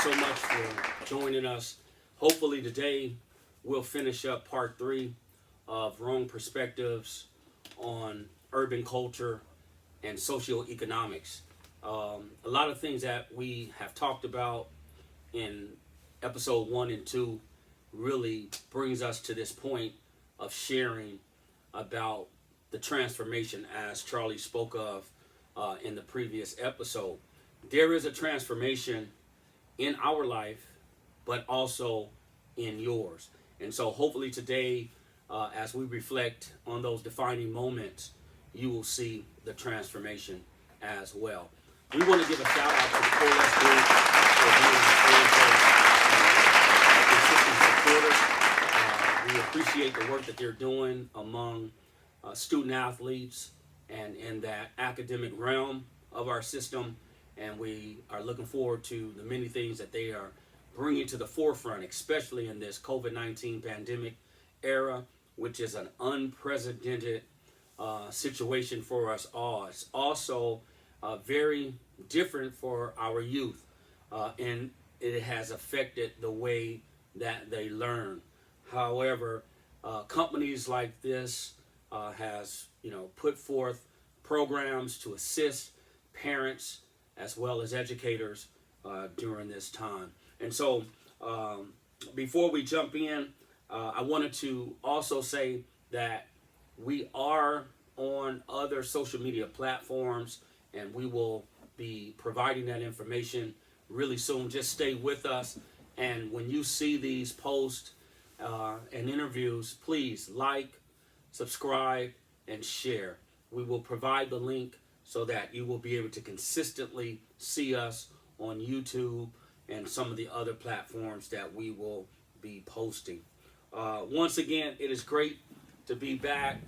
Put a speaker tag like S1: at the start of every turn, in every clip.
S1: so much for joining us. Hopefully today we'll finish up part 3 of Wrong Perspectives on urban culture and socio-economics. A lot of things that we have talked about in episode 1 and 2 really brings us to this point of sharing about the transformation as Charlie spoke of in the previous episode. There is a transformation in our life, but also in yours. And so hopefully today, as we reflect on those defining moments, you will see the transformation as well. We want to give a shout out to the Coalesce Group for being a consistent supporter. We appreciate the work that they're doing among student athletes and in that academic realm of our system. And we are looking forward to the many things that they are bringing to the forefront, especially in this COVID-19 pandemic era, which is an unprecedented situation for us all. It's also very different for our youth, and it has affected the way that they learn. However, companies like this has put forth programs to assist parents as well as educators during this time. And so before we jump in, I wanted to also say that we are on other social media platforms, and we will be providing that information really soon. Just stay with us, and when you see these posts and interviews, please like, subscribe, and share. We will provide the link so that you will be able to consistently see us on YouTube and some of the other platforms that we will be posting. Once again, it is great to be back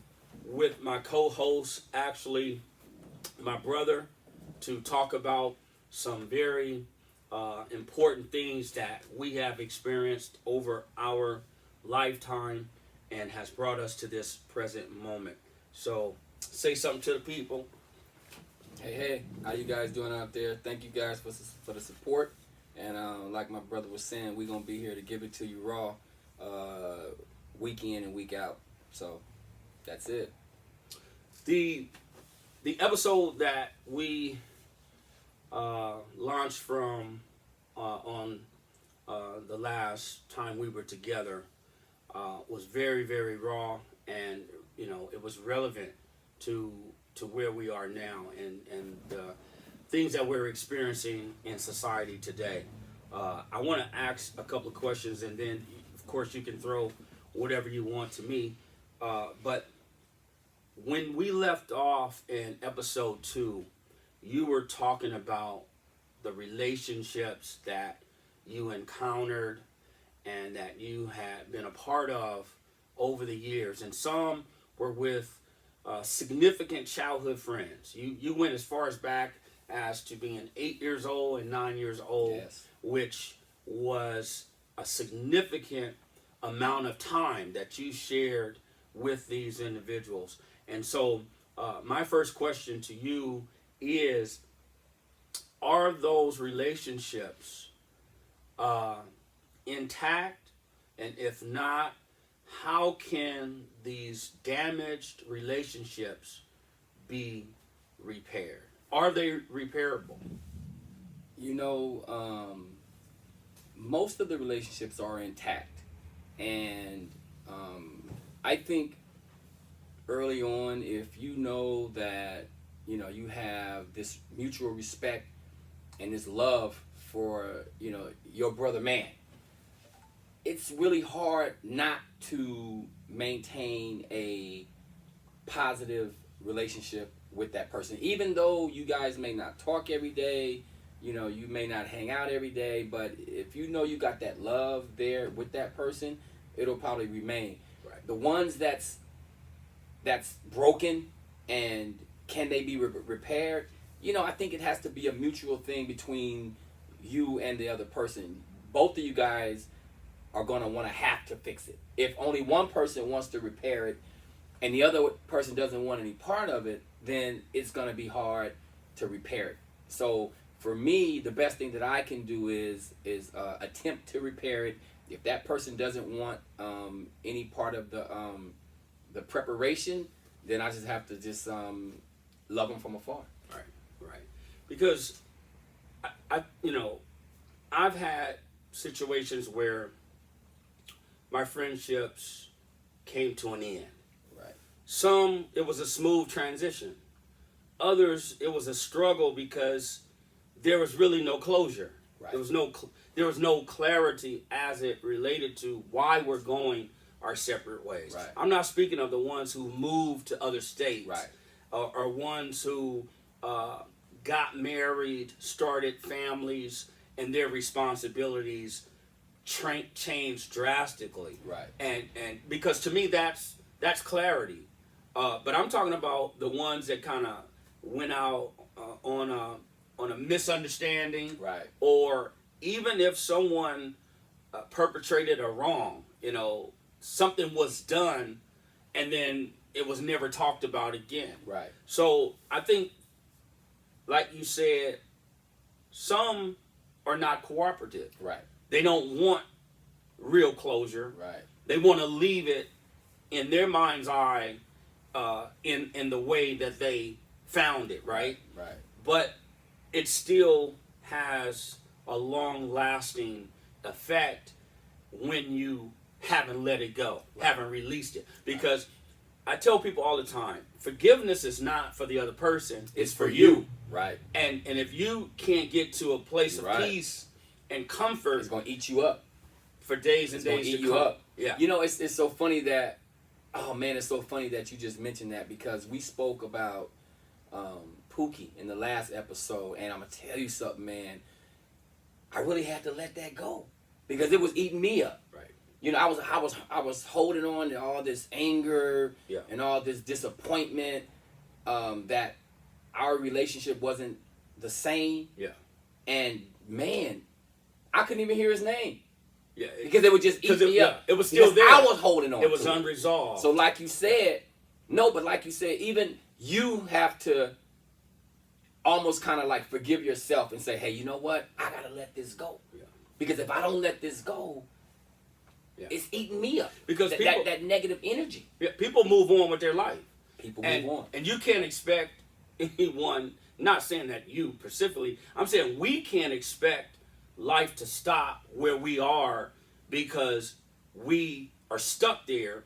S1: with my co-host, actually my brother, to talk about some very important things that we have experienced over our lifetime and has brought us to this present moment. So say something to the people.
S2: Hey, how you guys doing out there? Thank you guys for the support. And like my brother was saying, we're going to be here to give it to you raw week in and week out. So that's it.
S1: The episode that we launched from on the last time we were together was very, very raw, and it was relevant to where we are now and things that we're experiencing in society today. I want to ask a couple of questions, and then of course you can throw whatever you want to me. But when we left off in episode 2, you were talking about the relationships that you encountered and that you had been a part of over the years, and some were with significant childhood friends. You went as far as back as to being 8 years old and 9 years old,
S2: Yes.
S1: which was a significant amount of time that you shared with these individuals. And so my first question to you is, are those relationships intact? And if not, how can these damaged relationships be repaired? Are they repairable?
S2: Most of the relationships are intact. And I think early on, if you know that, you have this mutual respect and this love for, your brother man, it's really hard not to maintain a positive relationship with that person. Even though you guys may not talk every day, you may not hang out every day, but if you know you got that love there with that person, it'll probably remain.
S1: Right.
S2: The ones that's broken, and can they be repaired? I think it has to be a mutual thing between you and the other person. Both of you guys are going to want to have to fix it. If only one person wants to repair it and the other person doesn't want any part of it, then it's going to be hard to repair it. So for me, the best thing that I can do is attempt to repair it. If that person doesn't want any part of the preparation, then I just have to just love them from afar.
S1: Right. Because I've had situations where my friendships came to an end.
S2: Right.
S1: Some, it was a smooth transition. Others, it was a struggle because there was really no closure.
S2: Right.
S1: There was no clarity as it related to why we're going our separate ways.
S2: Right.
S1: I'm not speaking of the ones who moved to other states,
S2: Right.
S1: Or ones who got married, started families, and their responsibilities changed drastically.
S2: Right.
S1: And because to me that's clarity. But I'm talking about the ones that kind of went out on a misunderstanding,
S2: Right.
S1: or even if someone perpetrated a wrong, something was done, and then it was never talked about again.
S2: Right.
S1: So I think, like you said, some are not cooperative.
S2: Right.
S1: They don't want real closure.
S2: Right.
S1: They want to leave it in their mind's eye, in the way that they found it. Right.
S2: Right.
S1: But it still has a long-lasting effect when you haven't let it go, haven't released it. Because I tell people all the time, forgiveness is not for the other person, it's for you.
S2: Right.
S1: And if you can't get to a place of peace and comfort,
S2: it's going to eat you up
S1: for days and days to
S2: eat you
S1: come.
S2: up.
S1: Yeah.
S2: It's so funny that, oh man, it's so funny that you just mentioned that, because we spoke about Pookie in the last episode, and I'm gonna tell you something, man. I really had to let that go because it was eating me up.
S1: Right.
S2: I was holding on to all this anger and all this disappointment that our relationship wasn't the same.
S1: Yeah.
S2: And man, I couldn't even hear his name.
S1: Yeah.
S2: Because it would just eat me up.
S1: It was still there.
S2: I was holding on.
S1: It was
S2: to
S1: unresolved.
S2: So like you said, even you have to almost kind of like forgive yourself and say, hey, you know what? I gotta let this go.
S1: Yeah.
S2: Because if I don't let this go, it's eating me up.
S1: Because
S2: that negative energy.
S1: Yeah, people move on with their life.
S2: People move on.
S1: And you can't expect anyone, not saying that you specifically, I'm saying we can't expect life to stop where we are because we are stuck there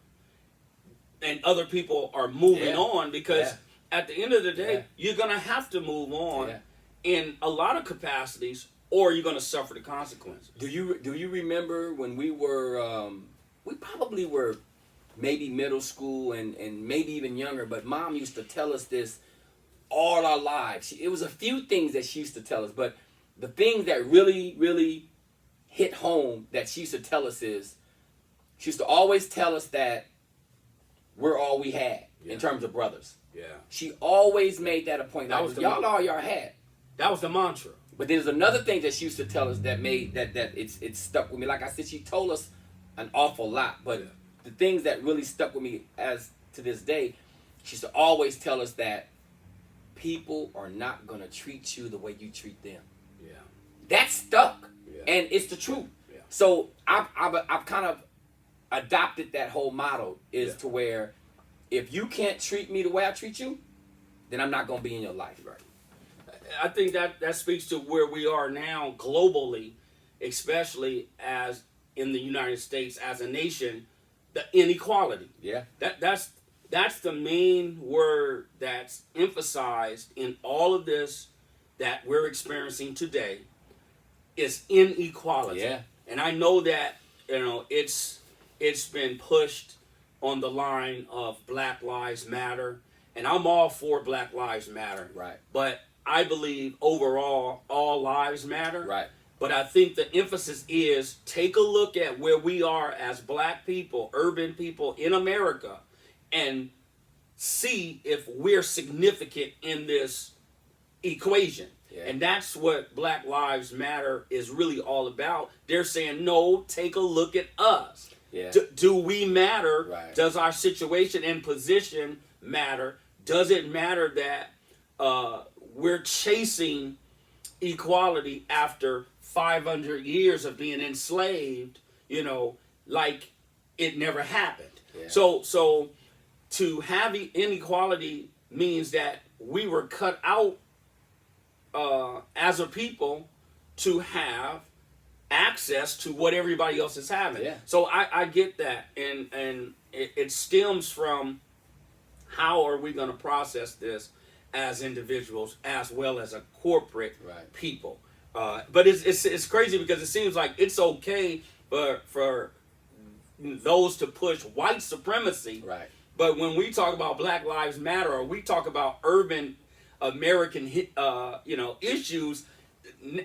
S1: and other people are moving on, because at the end of the day, you're going to have to move on in a lot of capacities, or you're going to suffer the consequences.
S2: Do you remember when we were, we probably were maybe middle school and maybe even younger, but Mom used to tell us this all our lives. It was a few things that she used to tell us, but the things that really, really hit home that she used to tell us is, she used to always tell us that we're all we had in terms of brothers.
S1: Yeah.
S2: She always made that a point.
S1: That was
S2: y'all all y'all had.
S1: That was the mantra.
S2: But there's another thing that she used to tell us that made that it's stuck with me. Like I said, she told us an awful lot, but the things that really stuck with me as to this day, she used to always tell us that people are not gonna treat you the way you treat them.
S1: Yeah.
S2: That stuck,
S1: Yeah.
S2: and it's the truth.
S1: Yeah.
S2: So I've kind of adopted that whole motto is to where if you can't treat me the way I treat you, then I'm not gonna be in your life.
S1: Right. I think that speaks to where we are now globally, especially as in the United States as a nation, the inequality.
S2: Yeah.
S1: That's the main word that's emphasized in all of this that we're experiencing today is inequality.
S2: Yeah.
S1: And I know that, it's been pushed on the line of Black Lives Matter, and I'm all for Black Lives Matter.
S2: Right.
S1: But I believe overall all lives matter.
S2: Right.
S1: But I think the emphasis is take a look at where we are as Black people, urban people in America, and see if we're significant in this equation. Yeah. And that's what Black Lives Matter is really all about. They're saying, no, take a look at us.
S2: Yeah.
S1: Do we matter?
S2: Right.
S1: Does our situation and position matter? Does it matter that we're chasing equality after 500 years of being enslaved, like it never happened.
S2: Yeah.
S1: So to have inequality means that we were cut out as a people to have access to what everybody else is having.
S2: Yeah.
S1: So I get that, and it stems from how are we going to process this as individuals as well as a corporate people. But it's crazy because it seems like it's okay for those to push white supremacy.
S2: Right.
S1: But when we talk about Black Lives Matter, or we talk about urban American issues,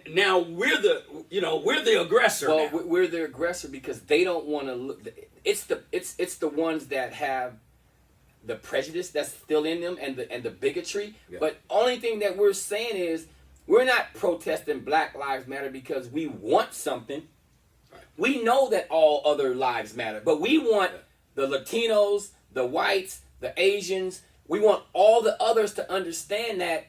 S1: now we're the aggressor.
S2: Well,
S1: now.
S2: we're the aggressor because they don't want to look. It's the ones that have the prejudice that's still in them and the bigotry. Yeah. But only thing that we're saying is we're not protesting Black Lives Matter because we want something. Right. We know that all other lives matter, but we want the Latinos, the whites, the Asians. We want all the others to understand that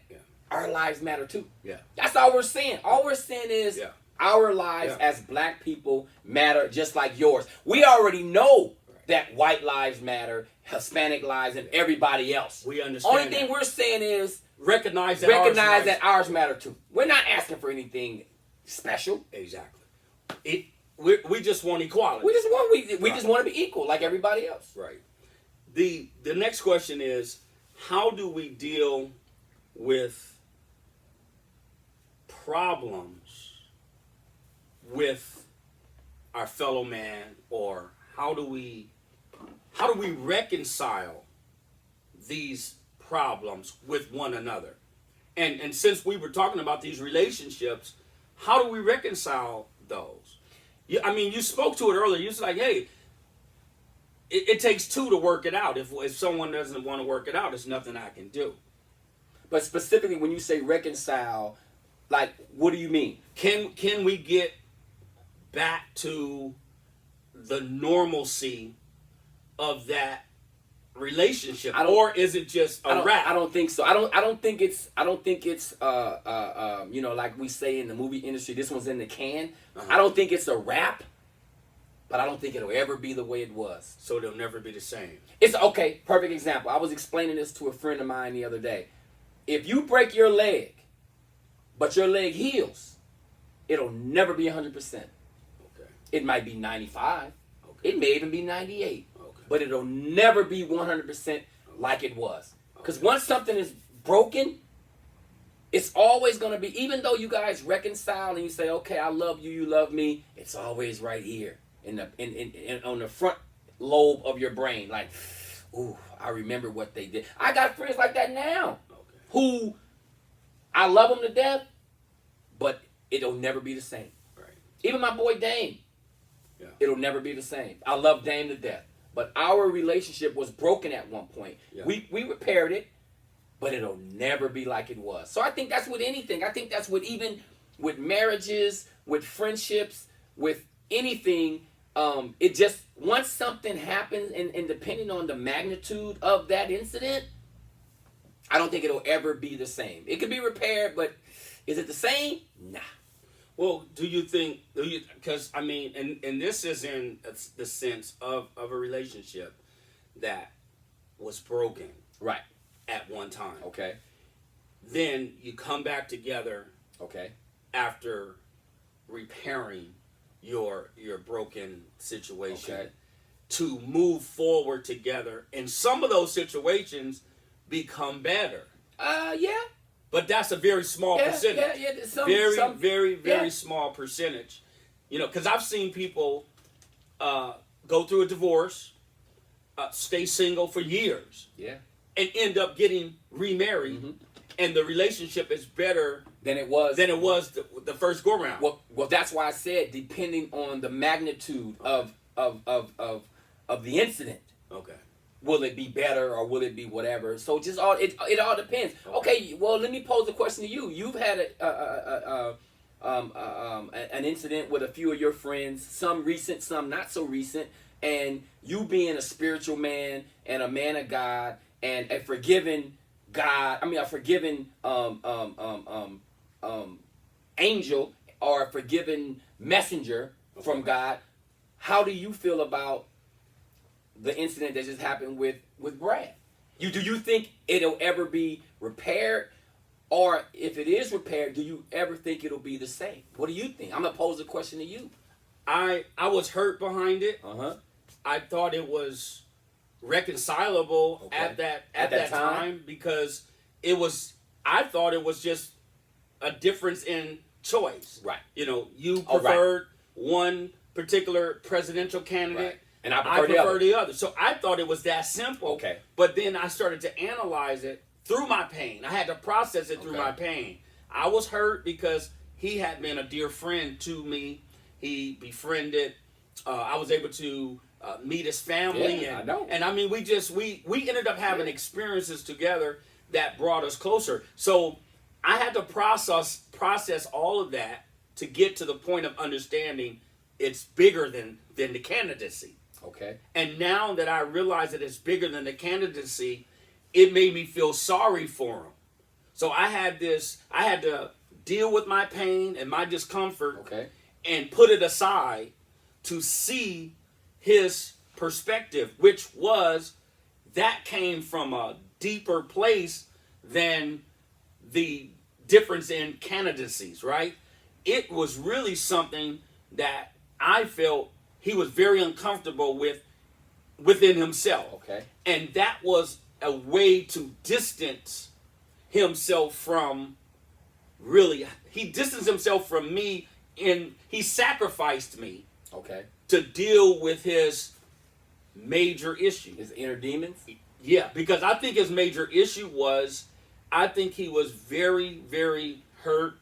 S2: our lives matter too. Yeah. That's all we're saying. All we're saying is our lives as Black people matter just like yours. We already know that white lives matter, Hispanic lives, and everybody else.
S1: We understand.
S2: Only thing we're saying is
S1: recognize that
S2: ours matter too. We're not asking for anything special.
S1: Exactly. We just want equality.
S2: We just want to be equal like everybody else.
S1: Right. The next question is, how do we deal with problems with our fellow man, or how do we reconcile these problems with one another? And since we were talking about these relationships, how do we reconcile those? You spoke to it earlier. You was like, hey, it takes two to work it out. If someone doesn't want to work it out, there's nothing I can do.
S2: But specifically when you say reconcile, like, what do you mean?
S1: Can we get back to the normalcy of that relationship, or is it just a wrap?
S2: I don't think so. I don't think it's like we say in the movie industry, this one's in the can. I don't think it's a wrap, but I don't think it'll ever be the way it was.
S1: So it'll never be the same.
S2: It's okay. Perfect example. I was explaining this to a friend of mine the other day. If you break your leg, but your leg heals, it'll never be 100%.
S1: Okay.
S2: It might be 95.
S1: Okay.
S2: It may even be 98. But it'll never be 100% like it was. Because once something is broken, it's always going to be, even though you guys reconcile and you say, okay, I love you, you love me, it's always right here on the front lobe of your brain. Like, ooh, I remember what they did. I got friends like that now who I love them to death, but it'll never be the same.
S1: Right.
S2: Even my boy Dame, it'll never be the same. I love Dame to death. But our relationship was broken at one point. Yeah. We repaired it, but it'll never be like it was. So I think that's with anything. I think that's with even with marriages, with friendships, with anything. It just, once something happens, and depending on the magnitude of that incident, I don't think it'll ever be the same. It could be repaired, but is it the same? Nah.
S1: Well, because and this is in the sense of a relationship that was broken
S2: right
S1: at one time.
S2: Okay.
S1: Then you come back together.
S2: Okay.
S1: After repairing your broken situation, to move forward together, and some of those situations become better.
S2: Yeah.
S1: But that's a very small percentage. Very small percentage. Because I've seen people go through a divorce, stay single for years, and end up getting remarried, and the relationship is better
S2: than it was
S1: the first go round.
S2: Well, that's why I said depending on the magnitude of the incident.
S1: Okay.
S2: Will it be better or will it be whatever? So just it all depends. Okay, well, let me pose a question to you. You've had an incident with a few of your friends, some recent, some not so recent, and you being a spiritual man and a man of God and a forgiving angel or a forgiven messenger from God. How do you feel about the incident that just happened with Brad? Do you think it'll ever be repaired? Or if it is repaired, do you ever think it'll be the same? What do you think? I'm going to pose a question to you.
S1: I was hurt behind it.
S2: Uh-huh.
S1: I thought it was reconcilable at that time because I thought it was just a difference in choice.
S2: Right.
S1: You know, you preferred one particular presidential candidate.
S2: Right. And I
S1: prefer
S2: prefer
S1: the other. So I thought it was that simple.
S2: Okay.
S1: But then I started to analyze it through my pain. I had to process it through my pain. I was hurt because he had been a dear friend to me. He befriended. I was able to meet his family.
S2: Yeah, I know.
S1: And I mean, we ended up having experiences together that brought us closer. So I had to process all of that to get to the point of understanding it's bigger than the candidacy.
S2: Okay.
S1: And now that I realize that it's bigger than the candidacy, it made me feel sorry for him. So I had to deal with my pain and my discomfort and put it aside to see his perspective, which was that came from a deeper place than the difference in candidacies, right? It was really something that I felt he was very uncomfortable within himself.
S2: Okay.
S1: And that was a way to distance himself from he distanced himself from me, and he sacrificed me to deal with his major issue.
S2: His inner demons?
S1: Yeah, because I think his major issue was, I think he was very, very hurt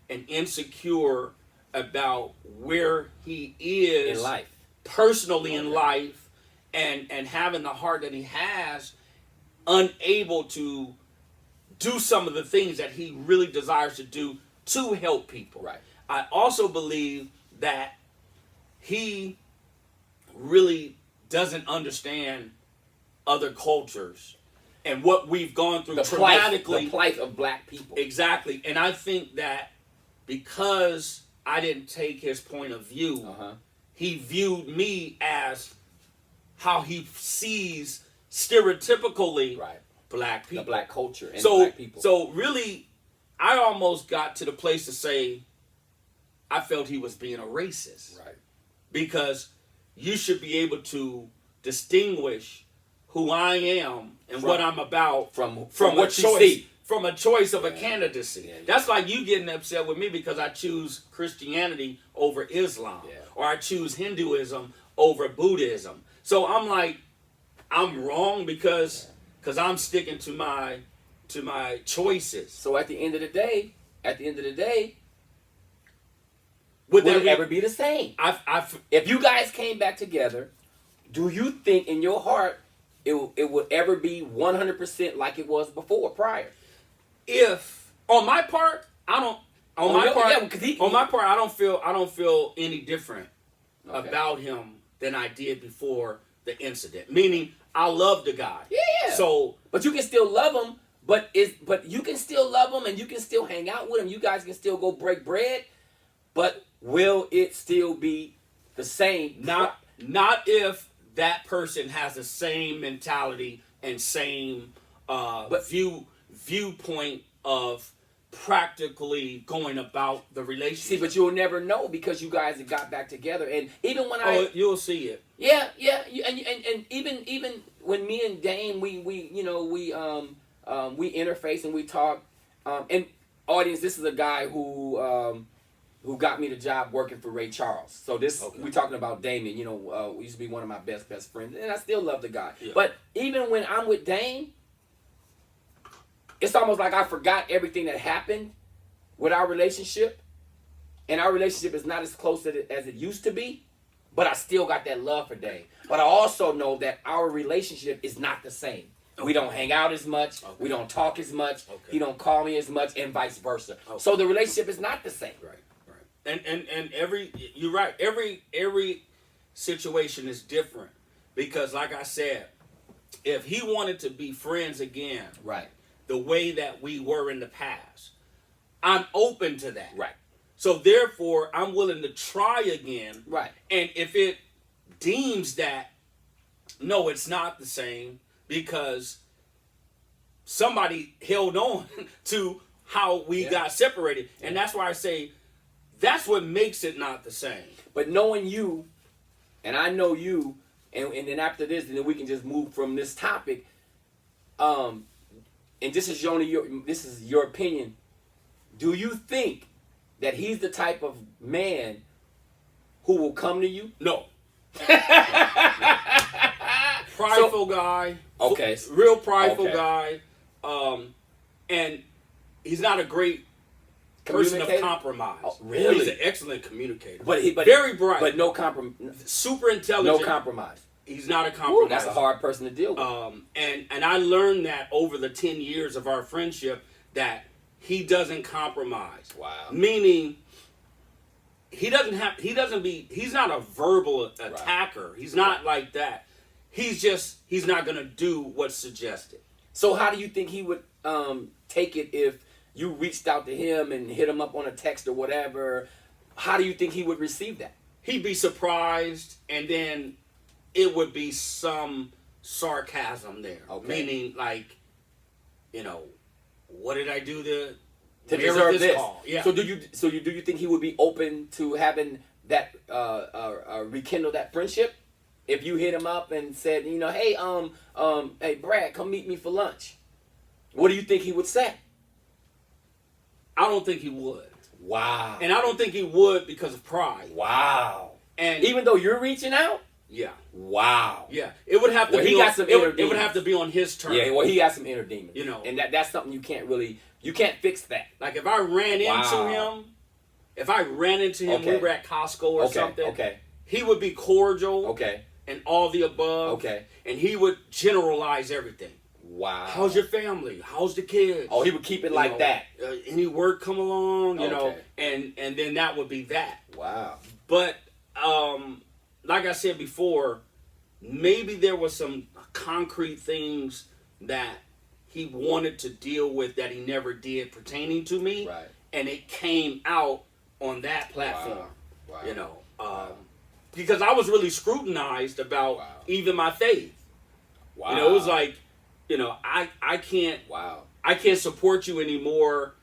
S1: and insecure about where he is
S2: in life,
S1: personally in life, and having the heart that he has, unable to do some of the things that he really desires to do to help people.
S2: Right.
S1: I also believe that he really doesn't understand other cultures and what we've gone through traumatically.
S2: The plight of black people.
S1: Exactly. And I think that because I didn't take his point of view, he viewed me as how he sees stereotypically black people.
S2: The black culture and
S1: black
S2: people.
S1: So really, I almost got to the place to say I felt he was being a racist.
S2: Right.
S1: Because you should be able to distinguish who I am and what I'm about from
S2: what
S1: a
S2: you see.
S1: From a choice of a candidacy.
S2: Yeah.
S1: That's like you getting upset with me because I choose Christianity over Islam.
S2: Yeah.
S1: Or I choose Hinduism over Buddhism. So I'm like, I'm wrong because I'm sticking to my choices.
S2: So at the end of the day,
S1: would
S2: it ever be the same? If you guys came back together, do you think in your heart it would ever be 100% like it was prior?
S1: If on my part, I don't. On my part, I don't feel any different about him than I did before the incident. Meaning, I love the guy.
S2: Yeah.
S1: So,
S2: but you can still love him. But you can still love him and you can still hang out with him. You guys can still go break bread. But will it still be the same?
S1: Not if that person has the same mentality and same viewpoint of practically going about the relationship.
S2: See, but you'll never know because you guys have got back together. And even when
S1: you'll see it.
S2: Yeah. And even when me and Dame we interface and we talk. And audience, this is a guy who got me the job working for Ray Charles. So we're talking about Damon. We used to be one of my best friends, and I still love the guy. Yeah. But even when I'm with Dame, it's almost like I forgot everything that happened with our relationship, and our relationship is not as close as it used to be. But I still got that love for Dame. But I also know that our relationship is not the same. We don't hang out as much. We don't talk as much. He don't call me as much, and vice versa. So the relationship is not the same.
S1: Right. And you're right. Every situation is different because, like I said, if he wanted to be friends again,
S2: right,
S1: the way that we were in the past, I'm open to that.
S2: Right.
S1: So therefore, I'm willing to try again.
S2: Right.
S1: And if it deems that, no, it's not the same because somebody held on to how we got separated. And that's why I say that's what makes it not the same.
S2: But knowing you, and I know you, and then after this, then we can just move from this topic. And this is your opinion. Do you think that he's the type of man who will come to you?
S1: No. Prideful guy.
S2: Okay.
S1: Real prideful guy. And he's not a great person of compromise.
S2: Oh, really?
S1: He's an excellent communicator.
S2: But
S1: very bright.
S2: But no compromise.
S1: Super intelligent.
S2: No compromise.
S1: He's not a compromiser.
S2: That's a hard person to deal with.
S1: And I learned that over the 10 years of our friendship that he doesn't compromise.
S2: Wow.
S1: Meaning he's not a verbal attacker. Right. He's not like that. He's not going to do what's suggested.
S2: So how do you think he would take it if you reached out to him and hit him up on a text or whatever? How do you think he would receive that?
S1: He'd be surprised, and then it would be some sarcasm there. Okay. Meaning, like, what did I do to
S2: deserve this?
S1: Call? Yeah.
S2: So do you think he would be open to having that rekindle that friendship? If you hit him up and said, hey, hey, Brad, come meet me for lunch. What do you think he would say?
S1: I don't think he would.
S2: Wow.
S1: And I don't think he would because of pride.
S2: Wow.
S1: And
S2: even though you're reaching out?
S1: Yeah.
S2: Wow.
S1: Yeah. It would have to be it would have to be on his terms.
S2: Yeah, well, he got some inner demons.
S1: And
S2: that's something you can't fix that.
S1: Like if I ran into him, we were at Costco or something.
S2: Okay.
S1: He would be cordial.
S2: Okay.
S1: And all the above.
S2: Okay.
S1: And he would generalize everything.
S2: Wow.
S1: How's your family? How's the kids?
S2: Oh, he would keep it like that.
S1: Any work come along, and then that would be that.
S2: Wow.
S1: But like I said before, maybe there was some concrete things that he wanted to deal with that he never did pertaining to me.
S2: Right.
S1: And it came out on that platform.
S2: Wow.
S1: Because I was really scrutinized about even my faith.
S2: Wow.
S1: It was like, I can't.
S2: Wow.
S1: I can't support you anymore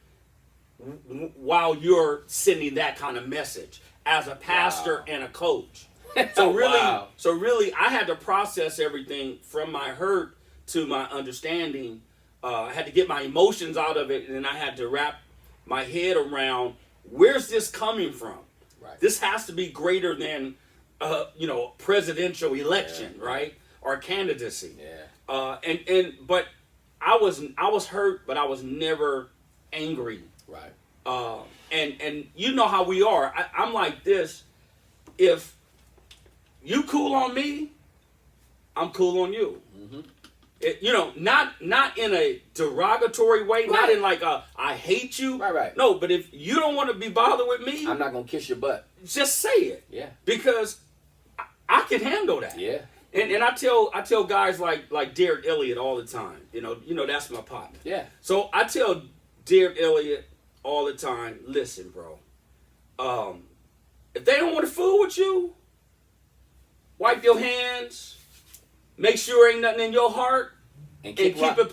S1: while you're sending that kind of message as a pastor and a coach. So really, I had to process everything from my hurt to my understanding. I had to get my emotions out of it, and then I had to wrap my head around where's this coming from.
S2: Right.
S1: This has to be greater than presidential election, right? Or candidacy.
S2: Yeah.
S1: But I was hurt, but I was never angry.
S2: Right.
S1: And you know how we are. I'm like this. If you cool on me, I'm cool on you. Mm-hmm. Not in a derogatory way, not in like I hate you.
S2: Right.
S1: No, but if you don't want to be bothered with me,
S2: I'm not gonna kiss your butt.
S1: Just say it.
S2: Yeah.
S1: Because I can handle that.
S2: Yeah.
S1: And I tell guys like Derek Elliott all the time. That's my partner.
S2: Yeah.
S1: So I tell Derek Elliott all the time, listen, bro. If they don't want to fool with you, wipe your hands, make sure ain't nothing in your heart, and keep it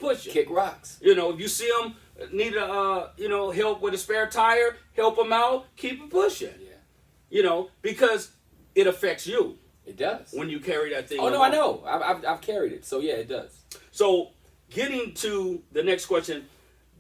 S1: pushing.
S2: Kick rocks.
S1: If you see them need help with a spare tire, help them out, keep it pushing.
S2: Yeah.
S1: Because it affects you.
S2: It does.
S1: When you carry that thing.
S2: Oh, no, I know. I've carried it. So, yeah, it does.
S1: So, getting to the next question,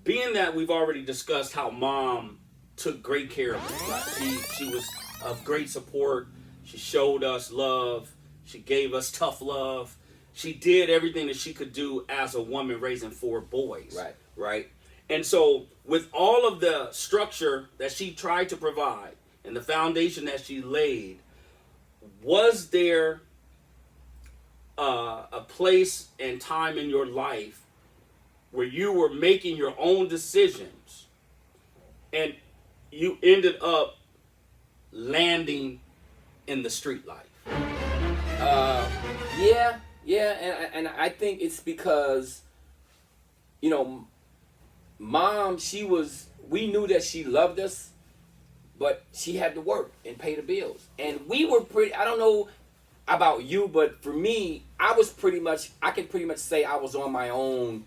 S1: being that we've already discussed how mom took great care of us. Right? She was of great support. She showed us love. She gave us tough love. She did everything that she could do as a woman raising 4 boys. Right? And so, with all of the structure that she tried to provide and the foundation that she laid, was there a place and time in your life where you were making your own decisions and you ended up landing in the street life?
S2: Yeah, and I think it's because, Mom, we knew that she loved us, but she had to work and pay the bills. And we were pretty, I don't know about you, but for me, I can pretty much say I was on my own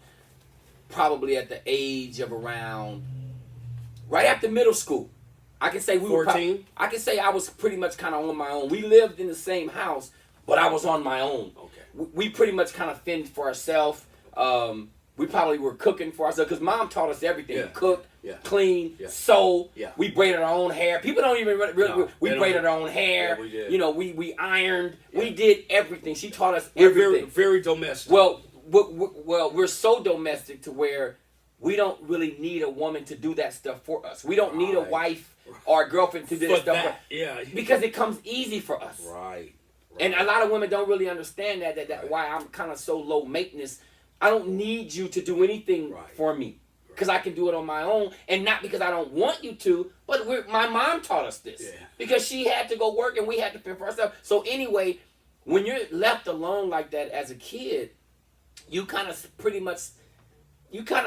S2: probably at the age of around, right after middle school. I can say
S1: 14?
S2: I can say I was pretty much kind of on my own. We lived in the same house, but I was on my own.
S1: Okay.
S2: We pretty much kind of fended for ourselves. We probably were cooking for ourselves because mom taught us everything.
S1: Yeah.
S2: Cook,
S1: Yeah.
S2: clean,
S1: Yeah.
S2: sew.
S1: Yeah.
S2: We braided our own hair. People don't even really.
S1: No,
S2: we
S1: they
S2: braided
S1: don't.
S2: our own hair.
S1: Yeah, we did.
S2: You know, we ironed.
S1: Yeah.
S2: We did everything. She taught us
S1: We're
S2: everything.
S1: very domestic.
S2: Well, we're so domestic to where we don't really need a woman to do that stuff for us. We don't need a
S1: Right.
S2: wife or a girlfriend to do that
S1: But
S2: stuff
S1: that, yeah.
S2: because it comes easy for us.
S1: Right.
S2: And a lot of women don't really understand that
S1: Right.
S2: why I'm kind of so low maintenance. I don't need you to do anything
S1: Right.
S2: for me because I can do it on my own, and not because I don't want you to, but my mom taught us this
S1: Yeah.
S2: because she had to go work and we had to fend for ourselves. So anyway, when you're left alone like that as a kid, you kind of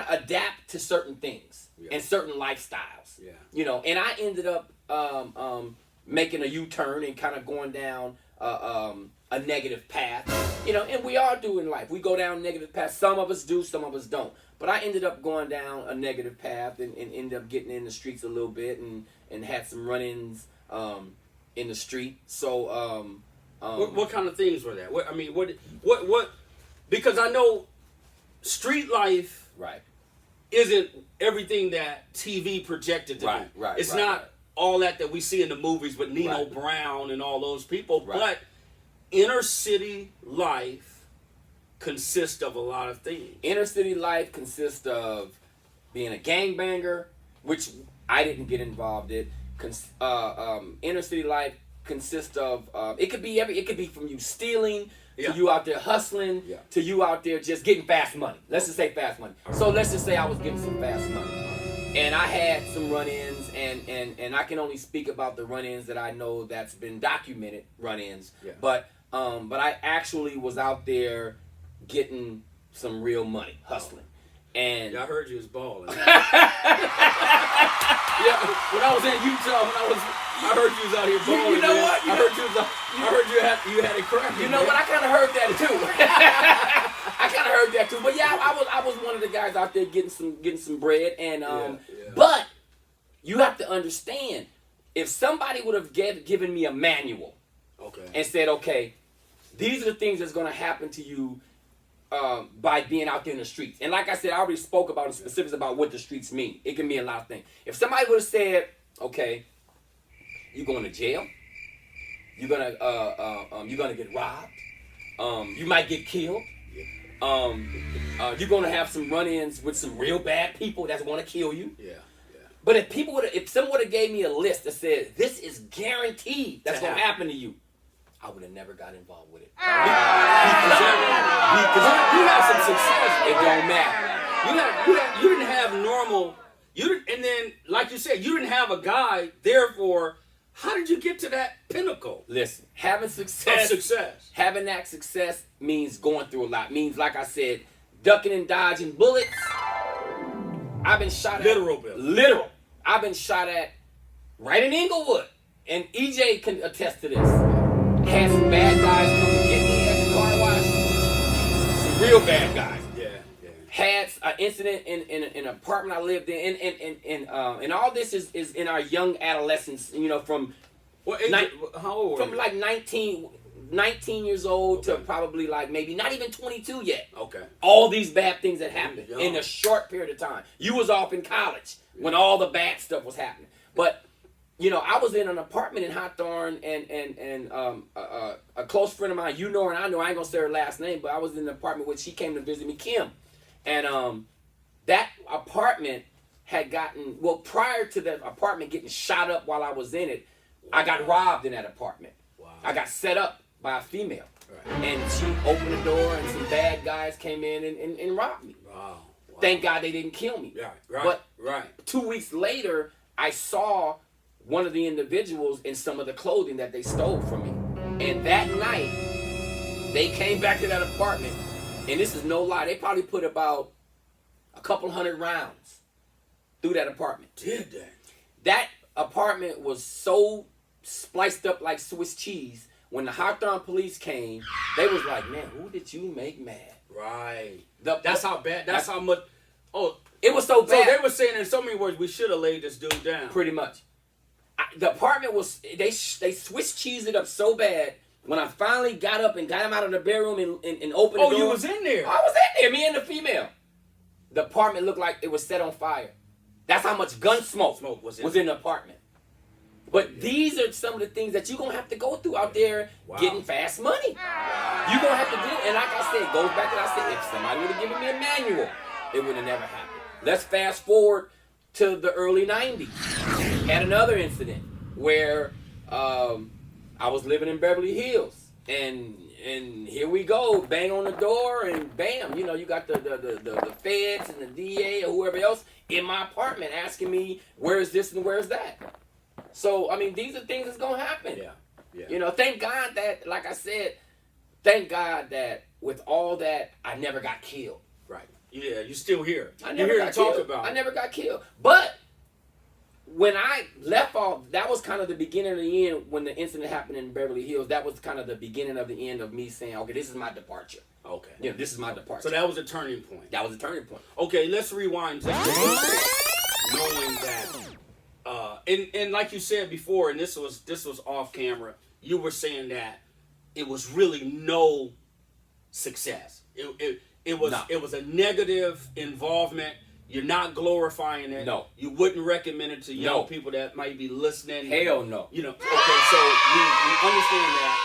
S2: adapt to certain things
S1: Yeah.
S2: and certain lifestyles.
S1: Yeah.
S2: You know, and I ended up making a U-turn and kind of going down a negative path. You know, and we all do in life. We go down negative paths. Some of us do, some of us don't. But I ended up going down a negative path and ended up getting in the streets a little bit and had some run-ins in the street. So
S1: What kind of things were that? What? Because I know street life
S2: right.
S1: isn't everything that TV projected to
S2: Right,
S1: be.
S2: right,
S1: It's
S2: right,
S1: not
S2: right.
S1: all that we see in the movies with Nino
S2: Right.
S1: Brown and all those people.
S2: Right.
S1: But inner city life consists of a lot of things.
S2: Inner city life consists of being a gangbanger, which I didn't get involved in. Inner city life consists of it could be from you stealing
S1: Yeah.
S2: to you out there hustling
S1: Yeah.
S2: to you out there just getting fast money. Let's just say fast money. So let's just say I was getting some fast money, and I had some run-ins, and I can only speak about the run-ins that I know that's been documented run-ins.
S1: Yeah.
S2: But I actually was out there getting some real money, hustling. And
S1: Yeah, I heard you was balling.
S2: yeah, when I was in Utah,
S1: I heard you was out here balling.
S2: you know
S1: man.
S2: what?
S1: I heard you had it cracking.
S2: you know
S1: man.
S2: what? I kind of heard that too. I kind of heard that too. But yeah, I was one of the guys out there getting some bread, and
S1: Yeah.
S2: but you have to understand, if somebody would have given me a manual
S1: Okay.
S2: and said, okay, these are the things that's going to happen to you by being out there in the streets. And like I said, I already spoke about the specifics about what the streets mean. It can mean a lot of things. If somebody would have said, okay, you're going to jail, you're gonna get robbed, you might get killed, you're gonna have some run-ins with some real bad people that want to kill you.
S1: Yeah.
S2: But if someone would have gave me a list that said this is guaranteed that's
S1: To
S2: gonna
S1: happen.
S2: happen to you, I would have never got involved with it.
S1: Because you had some success.
S2: It don't matter.
S1: You didn't have normal. And then, like you said, you didn't have a guide. Therefore, how did you get to that pinnacle
S2: Listen, having
S1: of
S2: success, having that success means going through a lot. Means, like I said, ducking and dodging bullets. I've been shot at. Literal. I've been shot at right in Inglewood. And EJ can attest to this. Had some bad guys come to get me at the car wash. Some real bad guys.
S1: Yeah.
S2: Had an incident in an apartment I lived in. And all this is in our young adolescence, you know, from
S1: What age? How old were
S2: from
S1: you?
S2: like 19 years old to
S1: Okay.
S2: probably like maybe not even 22 yet.
S1: Okay.
S2: All these bad things that happened
S1: Young.
S2: in a short period of time. You was off in college when all the bad stuff was happening. But you know, I was in an apartment in Hawthorne, and a close friend of mine, you know her and I know, I ain't gonna say her last name, but I was in an apartment when she came to visit me, Kim, and that apartment had gotten, well, prior to the apartment getting shot up while I was in it, I got robbed in that apartment.
S1: Wow.
S2: I got set up by a female.
S1: Right.
S2: And she opened the door and some bad guys came in and robbed me.
S1: Wow.
S2: Thank God they didn't kill me.
S1: Yeah. Right.
S2: But
S1: right.
S2: 2 weeks later, I saw one of the individuals in some of the clothing that they stole from me. And that night, they came back to that apartment, and this is no lie, they probably put about a couple hundred rounds through that apartment.
S1: Did they?
S2: That apartment was so spliced up like Swiss cheese. When the Hawthorne police came, they was like, man, who did you make mad?
S1: Right. That's how bad. That's how much. Oh,
S2: it was so bad.
S1: So they were saying in so many words, we should have laid this dude down.
S2: Pretty much. The apartment was, they Swiss cheesed it up so bad. When I finally got up and got him out of the bedroom and opened the door.
S1: Oh, you was in there.
S2: I was in there, me and the female. The apartment looked like it was set on fire. That's how much gun smoke was in the apartment. But these are some of the things that you're going to have to go through out there getting fast money. You're going to have to do it. And like I said, it goes back to what I said. If somebody would have given me a manual, it would have never happened. Let's fast forward to the early 90s. Had another incident where I was living in Beverly Hills. And here we go, bang on the door, and bam, you know, you got the feds and the DA or whoever else in my apartment asking me, where's this and where's that? So, I mean, these are things that's going to happen.
S1: Yeah.
S2: You know, thank God that, like I said, thank God that with all that, I never got killed.
S1: Right. Yeah, you're still here.
S2: I never got killed. I never got killed. But when I left off, that was kind of the beginning of the end. When the incident happened in Beverly Hills, that was kind of the beginning of the end of me saying, okay, this is my departure.
S1: Okay.
S2: Yeah, this is my departure.
S1: So that was a turning point.
S2: That was a turning point.
S1: Okay, let's rewind just a little bit, knowing that, and like you said before, and this was off camera, you were saying that it was really no success. It was a negative involvement. You're not glorifying it.
S2: No.
S1: You wouldn't recommend it to young people that might be listening.
S2: Hell no.
S1: You know. Okay, so we understand that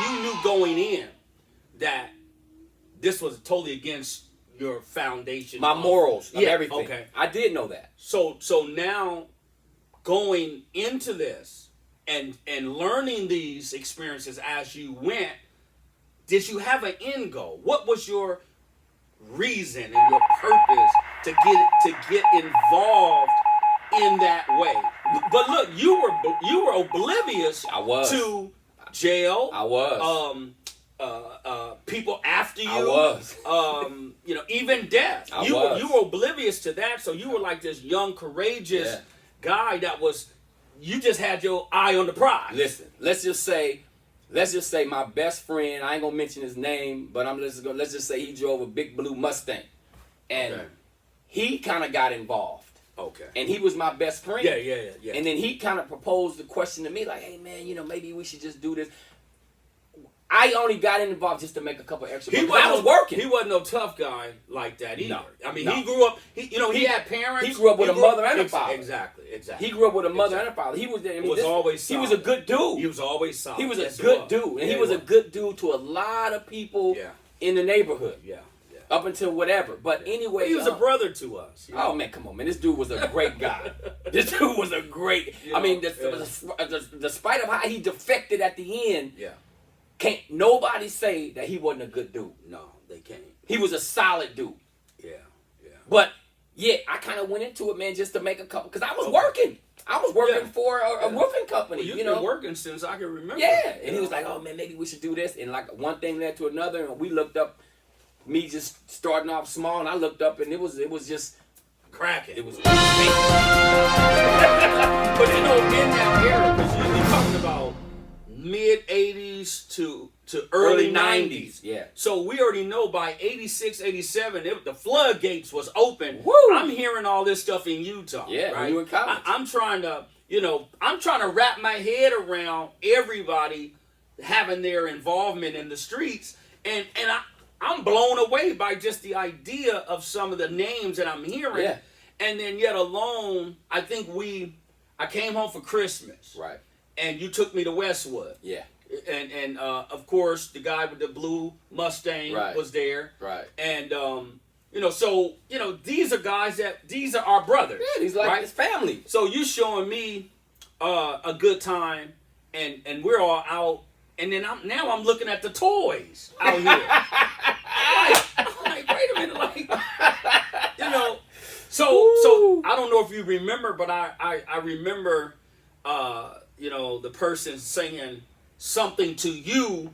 S1: you knew going in that this was totally against your foundation.
S2: My morals, everything.
S1: Okay.
S2: I did know that.
S1: So now going into this and learning these experiences as you went, did you have an end goal? What was your reason and your purpose to get involved in that way? But look, you were oblivious to jail.
S2: I was.
S1: People after you.
S2: I was.
S1: You know, even death. You were oblivious to that, so you were like this young, courageous guy that was, you just had your eye on the prize.
S2: Listen, let's just say my best friend, I ain't gonna mention his name, but let's just say he drove a big blue Mustang. And he kind of got involved.
S1: Okay.
S2: And he was my best friend.
S1: Yeah.
S2: And then he kind of proposed the question to me, like, hey man, you know, maybe we should just do this. I only got involved just to make a couple extra bucks. I was working.
S1: He wasn't no tough guy like that either.
S2: No,
S1: I mean, he grew up. He had parents.
S2: He grew up with a mother and a father.
S1: Exactly.
S2: He grew up with a mother and a father. He was.
S1: Always solid.
S2: He was a good dude.
S1: He was always solid.
S2: He was a good dude, and he was a good dude to a lot of people in the neighborhood.
S1: Yeah.
S2: Up until whatever. But anyway,
S1: he was a brother to us.
S2: Oh man, come on, man! This dude was a great guy. This dude was a great. I mean, despite of how he defected at the end.
S1: Yeah.
S2: Can't nobody say that he wasn't a good dude.
S1: No, they can't.
S2: He was a solid dude.
S1: Yeah.
S2: But I kind of went into it, man, just to make a couple. Because I was working. I was working for a roofing company.
S1: Well,
S2: you know,
S1: been working since I can remember.
S2: Yeah, and he was like, "Oh man, maybe we should do this." And like one thing led to another, and we looked up. Me just starting off small, and I looked up, and it was just
S1: cracking.
S2: It was.
S1: But you know, in that era, because you're talking about mid 80s to early 90s.
S2: Yeah.
S1: So we already know by 86, 87, the floodgates was open.
S2: Woo!
S1: I'm hearing all this stuff in Utah.
S2: Yeah,
S1: right?
S2: when you were in college.
S1: I'm trying to wrap my head around everybody having their involvement in the streets, and I'm blown away by just the idea of some of the names that I'm hearing.
S2: Yeah.
S1: And then yet alone, I think I came home for Christmas.
S2: Right.
S1: And you took me to Westwood. Yeah. And of course, the guy with the blue Mustang was there.
S2: Right.
S1: And, these are guys these are our brothers.
S2: Yeah, he's like his family.
S1: So you showing me a good time, and we're all out. And then I'm looking at the toys out here. I'm like, wait a minute, So I don't know if you remember, but I remember, the person saying something to you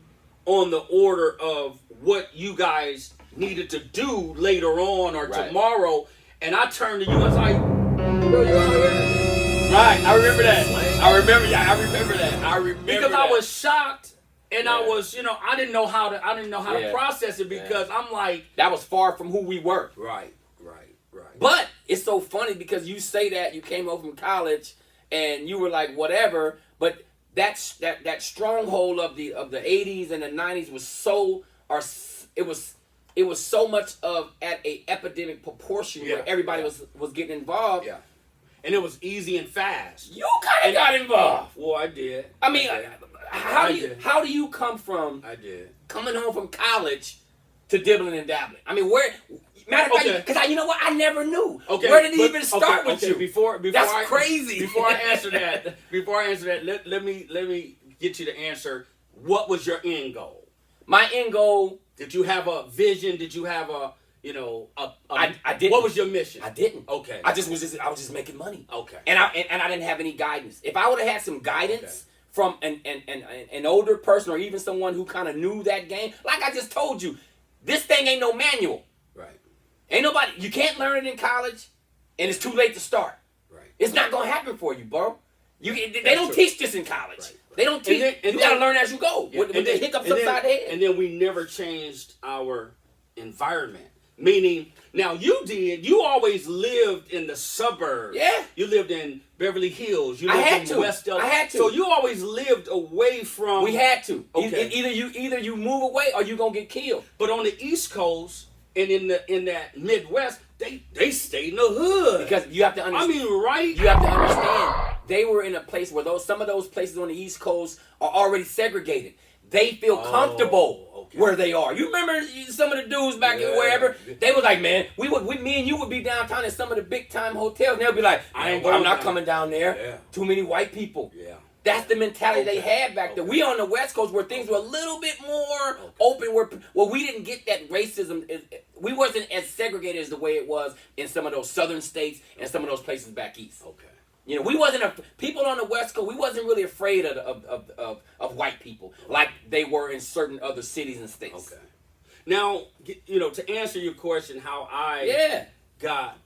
S1: on the order of what you guys needed to do later on or tomorrow, and I turned to you and was like, bro, you out here?
S2: Right, I remember that. I remember that.
S1: Because I was shocked, and I
S2: Yeah.
S1: was, I didn't know how to
S2: Yeah.
S1: process it because I'm like,
S2: that was far from who we were.
S1: right.
S2: But it's so funny because you say that you came home from college and you were like whatever, but that stronghold of the 80s and the 90s was it was so much of at a epidemic proportion where everybody was getting involved.
S1: Yeah. And it was easy and fast.
S2: You kind of got involved.
S1: Well, I did.
S2: I mean, how do you come from
S1: I did.
S2: coming home from college to dibbling and dabbling? I mean, where? Matter of fact, because you know what? I never knew.
S1: Okay,
S2: Where did it even start with you?
S1: Before
S2: That's
S1: I,
S2: crazy.
S1: Before I answer that, let me get you to answer. What was your end goal?
S2: My end goal.
S1: Did you have a vision? Did you have a
S2: I didn't.
S1: What was your mission?
S2: I didn't.
S1: Okay.
S2: I was just making money.
S1: Okay.
S2: And I didn't have any guidance. If I would have had some guidance from an older person or even someone who kind of knew that game, like I just told you, this thing ain't no manual.
S1: Right.
S2: Ain't nobody. You can't learn it in college, and it's too late to start.
S1: Right.
S2: It's not gonna happen for you, bro. They don't teach this in college.
S1: Right.
S2: They don't teach. You gotta learn as you go.
S1: Yeah,
S2: With the hiccups upside the head.
S1: And then we never changed our environment. Meaning, now you always lived in the suburbs.
S2: Yeah.
S1: You lived in Beverly Hills. You
S2: I
S1: lived
S2: had
S1: in
S2: to.
S1: West LA.
S2: I had to.
S1: So you always lived away from.
S2: We had to.
S1: Okay.
S2: Either you move away or you gonna get killed.
S1: But on the East Coast and in that Midwest, they stayed in the hood.
S2: Because you have to understand.
S1: I mean, right?
S2: You have to understand. They were in a place where some of those places on the East Coast are already segregated. They feel comfortable where they are. You remember some of the dudes back in wherever? They was like, man, me and you would be downtown in some of the big time hotels. And they'll be like, I'm not coming down there.
S1: Yeah.
S2: Too many white people.
S1: Yeah.
S2: That's the mentality they had back then. We on the West Coast where things were a little bit more open. Where we didn't get that racism. We wasn't as segregated as the way it was in some of those southern states and some of those places back east.
S1: Okay.
S2: You know, we wasn't people on the West Coast. We wasn't really afraid of white people like they were in certain other cities and states.
S1: Okay. Now, to answer your question, how I got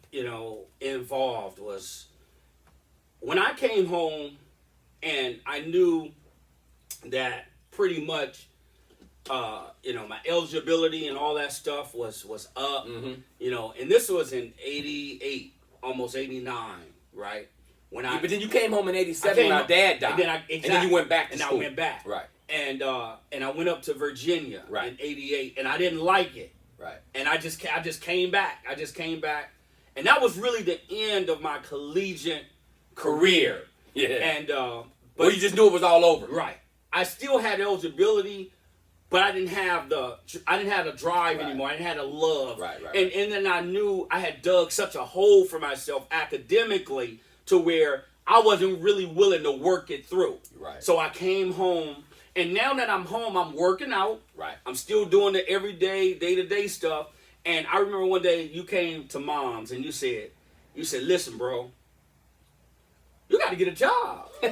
S1: involved was when I came home, and I knew that pretty much my eligibility and all that stuff was up. Mm-hmm. And this was in '88, almost '89, right?
S2: But then you came home in '87 when our dad died. And then you went back to school.
S1: I went back.
S2: Right.
S1: And I went up to Virginia in '88, and I didn't like it.
S2: Right.
S1: And I just came back. And that was really the end of my collegiate career.
S2: Yeah.
S1: And
S2: but you just knew it was all over.
S1: Right. I still had eligibility, but I didn't have the drive anymore. I didn't have the love.
S2: Right.
S1: And then I knew I had dug such a hole for myself academically to where I wasn't really willing to work it through.
S2: Right.
S1: So I came home, and now that I'm home, I'm working out.
S2: Right.
S1: I'm still doing the everyday, day-to-day stuff. And I remember one day you came to Mom's and you said, listen, bro, you got to get a job. You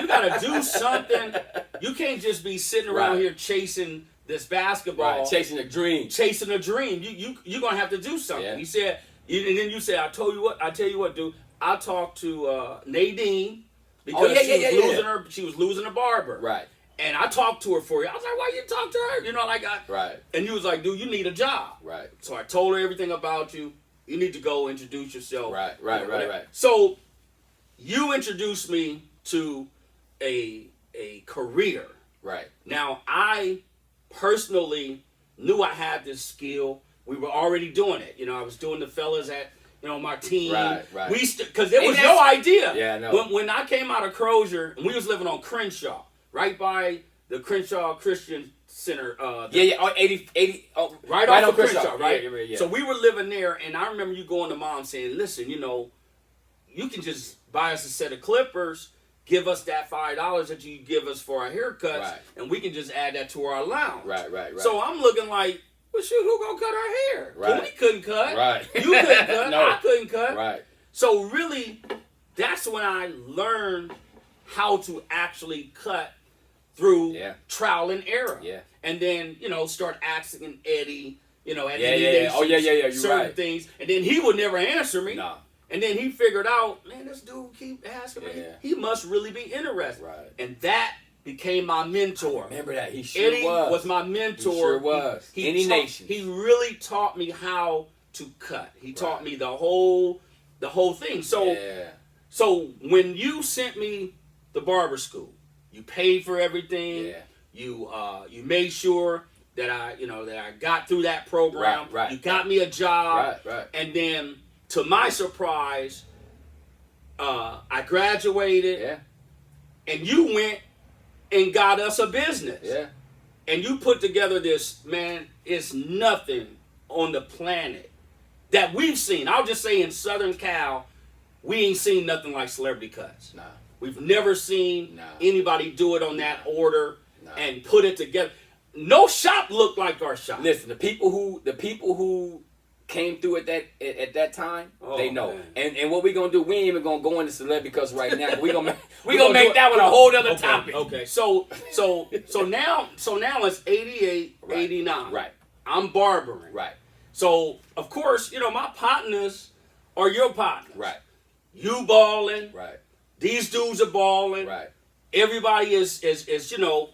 S1: got to do something. You can't just be sitting around here chasing this basketball.
S2: Right, chasing a dream.
S1: You're going to have to do something.
S2: Yeah.
S1: He said, and then you said, I tell you what, dude. I talked to Nadine because she was losing a barber.
S2: Right.
S1: And I talked to her for you. I was like, why you talk to her?
S2: Right.
S1: And you was like, dude, you need a job.
S2: Right.
S1: So I told her everything about you. You need to go introduce yourself.
S2: Right.
S1: So you introduced me to a career.
S2: Right.
S1: Now, I personally knew I had this skill. We were already doing it. I was doing the fellas at my team.
S2: Right.
S1: Because it was your idea.
S2: Yeah, I know.
S1: When I came out of Crozier, and we was living on Crenshaw, right by the Crenshaw Christian Center.
S2: 80.
S1: Right off of Crenshaw, right?
S2: Yeah.
S1: So we were living there, and I remember you going to Mom saying, listen, you can just buy us a set of clippers, give us that $5 that you give us for our haircuts, and we can just add that to our allowance.
S2: Right.
S1: So I'm looking like, well, shoot, who gonna cut our hair?
S2: Right.
S1: Tony couldn't cut.
S2: Right.
S1: You couldn't cut.
S2: No.
S1: I couldn't cut.
S2: Right.
S1: So really, that's when I learned how to actually cut through trial and error.
S2: Yeah.
S1: And then, start asking Eddie,
S2: Yeah. You're
S1: certain
S2: right.
S1: things. And then he would never answer me.
S2: Nah.
S1: And then he figured out, man, this dude keep asking me.
S2: Yeah.
S1: He must really be interested.
S2: Right.
S1: And that became my mentor.
S2: Remember that. He sure
S1: Eddie
S2: was.
S1: my mentor.
S2: He sure was. Any nation.
S1: He really taught me how to cut. He taught me the whole thing. So so when you sent me the barber school, you paid for everything.
S2: Yeah.
S1: You made sure that I got through that program.
S2: Right.
S1: You got me a job.
S2: Right.
S1: And then to my surprise, I graduated.
S2: Yeah.
S1: And you went and got us a business.
S2: Yeah.
S1: And you put together this, man, it's nothing on the planet that we've seen. I'll just say in Southern Cal, we ain't seen nothing like Celebrity Cuts.
S2: Nah.
S1: We've never seen anybody do it on that order and put it together. No shop looked like our shop.
S2: Listen, the people who came through at that time, they know.
S1: Man.
S2: And what we gonna do? We ain't even gonna go into Celebrity Cuts right now. We gonna make that one a whole other topic.
S1: Okay. So now it's 88, 89.
S2: Right.
S1: I'm barbering.
S2: Right.
S1: So of course, my partners are your partners.
S2: Right.
S1: You balling.
S2: Right.
S1: These dudes are balling.
S2: Right.
S1: Everybody is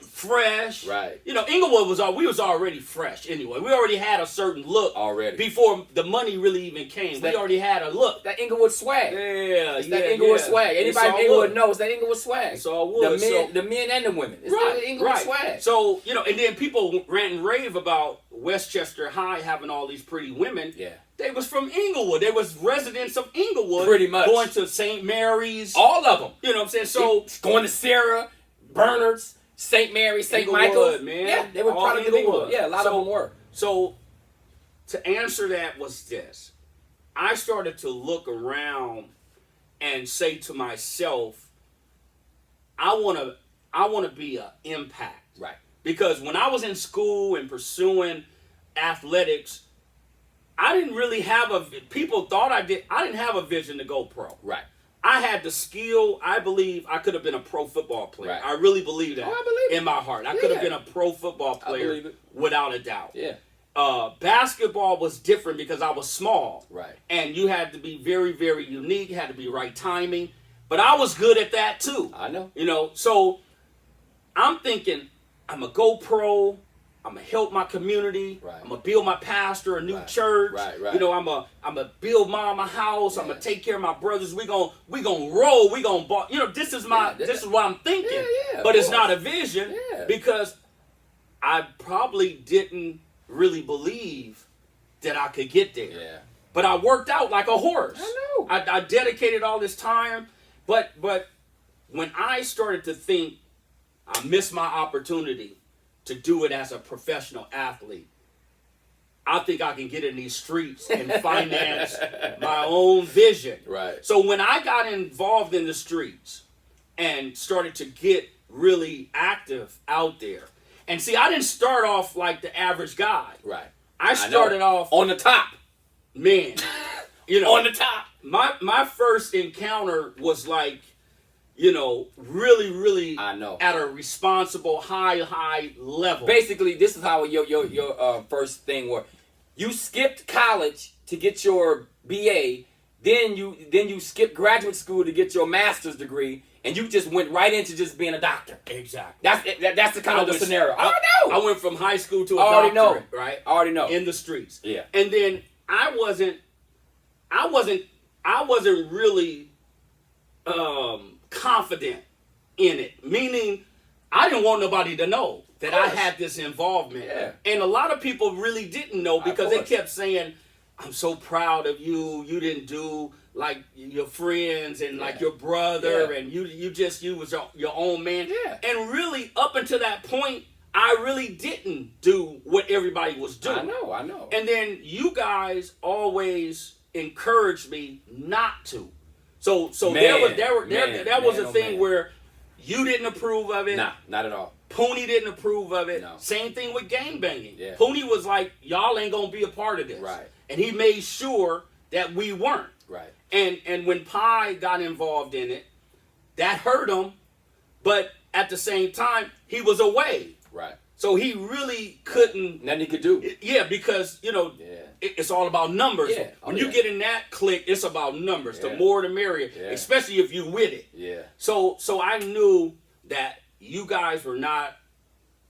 S1: fresh.
S2: Right.
S1: Inglewood we was already fresh anyway. We already had a certain look
S2: already
S1: before the money really even came. We already had a look.
S2: That Inglewood swag.
S1: That
S2: Inglewood swag. Anybody in Inglewood knows that Inglewood swag.
S1: It's all wood.
S2: The men and the women. It's the Inglewood swag.
S1: So and then people rant and rave about Westchester High having all these pretty women.
S2: Yeah.
S1: They was from Inglewood. They was residents of Inglewood.
S2: Pretty much.
S1: Going to St. Mary's.
S2: All of them.
S1: You know what I'm saying? So
S2: going to Sarah, Bernard's, St. Mary's, St. Michael's.
S1: Man.
S2: Yeah, they were part of Inglewood. Yeah, a lot of them were.
S1: So to answer that was this. I started to look around and say to myself, I want to be an impact.
S2: Right.
S1: Because when I was in school and pursuing athletics, I didn't really have people thought I did. I didn't have a vision to go pro.
S2: Right.
S1: I had the skill. I believe I could have been a pro football player.
S2: Right.
S1: I really believe that.
S2: Oh, I believe it.
S1: In my heart. I could have been a pro football player without a doubt.
S2: Yeah.
S1: Basketball was different because I was small.
S2: Right.
S1: And you had to be very, very unique. You had to be right timing. But I was good at that too.
S2: I know.
S1: So I'm thinking, I'm going to go pro. I'm going to help my community.
S2: Right.
S1: I'm going to build my pastor a new church.
S2: Right.
S1: I'm going to build mama a house. I'm going to take care of my brothers. We going to roll. We going to ball. This is this is what I'm thinking.
S2: Yeah,
S1: but it's not a vision because I probably didn't really believe that I could get there.
S2: Yeah.
S1: But I worked out like a horse.
S2: I know.
S1: I dedicated all this time. But when I started to think I missed my opportunity to do it as a professional athlete, I think I can get in these streets and finance my own vision.
S2: Right.
S1: So when I got involved in the streets and started to get really active out there, and see, I didn't start off like the average guy.
S2: Right.
S1: I started off
S2: on the top.
S1: Man,
S2: on the top.
S1: My first encounter was like, really, really
S2: I know.
S1: At a responsible, high level.
S2: Basically, this is how your first thing was. You skipped college to get your BA, then you skipped graduate school to get your master's degree, and you just went right into just being a doctor.
S1: Exactly.
S2: That's the kind of the scenario. I know.
S1: I went from high school to a doctorate, right?
S2: I already know.
S1: In the streets.
S2: Yeah.
S1: And then I wasn't really confident in it. Meaning, I didn't want nobody to know that I had this involvement.
S2: Yeah.
S1: And a lot of people really didn't know because they kept saying, I'm so proud of you. You didn't do like your friends and like your brother and you was your own man.
S2: Yeah.
S1: And really up until that point, I really didn't do what everybody was doing.
S2: I know.
S1: And then you guys always encouraged me not to. So there was a thing where you didn't approve of it.
S2: Nah, not at all.
S1: Pooney didn't approve of it.
S2: No.
S1: Same thing with gangbanging.
S2: Yeah.
S1: Pooney was like, y'all ain't gonna be a part of this.
S2: Right.
S1: And he made sure that we weren't.
S2: Right.
S1: And when Pi got involved in it, that hurt him, but at the same time, he was away.
S2: Right.
S1: So he really couldn't.
S2: Nothing he could do.
S1: Yeah, because it's all about numbers.
S2: Yeah.
S1: When you get in that clique, it's about numbers.
S2: Yeah.
S1: The more, the merrier.
S2: Yeah.
S1: Especially if you with it.
S2: Yeah.
S1: So I knew that you guys were not,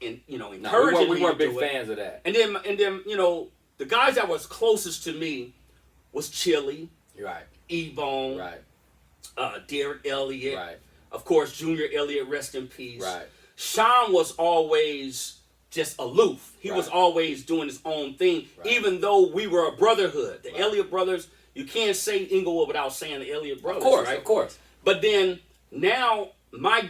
S1: encouraging
S2: we weren't
S1: me to
S2: big
S1: do it.
S2: fans of that.
S1: And then the guys that was closest to me was Chili,
S2: Right.
S1: E-Bone,
S2: Right.
S1: Derek Elliott,
S2: Right.
S1: of course Junior Elliott, rest in peace.
S2: Right.
S1: Sean was always just aloof. He was always doing his own thing, even though we were a brotherhood. The Elliott brothers, you can't say Inglewood without saying the Elliott brothers.
S2: Of course,
S1: right?
S2: of course.
S1: But then now my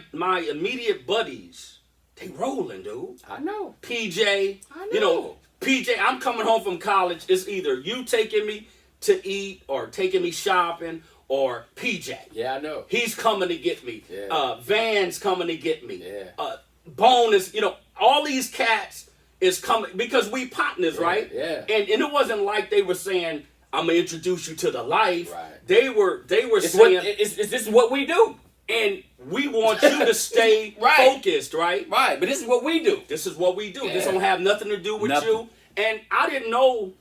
S1: immediate buddies, they rolling, dude.
S2: I know.
S1: PJ,
S2: I know.
S1: PJ, I'm coming home from college. It's either you taking me to eat or taking me shopping or PJ.
S2: Yeah, I know.
S1: He's coming to get me.
S2: Yeah.
S1: Van's coming to get me.
S2: Yeah.
S1: Bone is, all these cats is coming because we partners, right?
S2: Yeah.
S1: And it wasn't like they were saying, I'm gonna introduce you to the life.
S2: Right.
S1: They were saying,
S2: is this what we do?
S1: and we want you to stay
S2: Right.
S1: focused, right?
S2: Right, but this is what we do.
S1: This is what we do.
S2: Yeah.
S1: This don't have nothing to do with
S2: Nothing.
S1: you. And I didn't know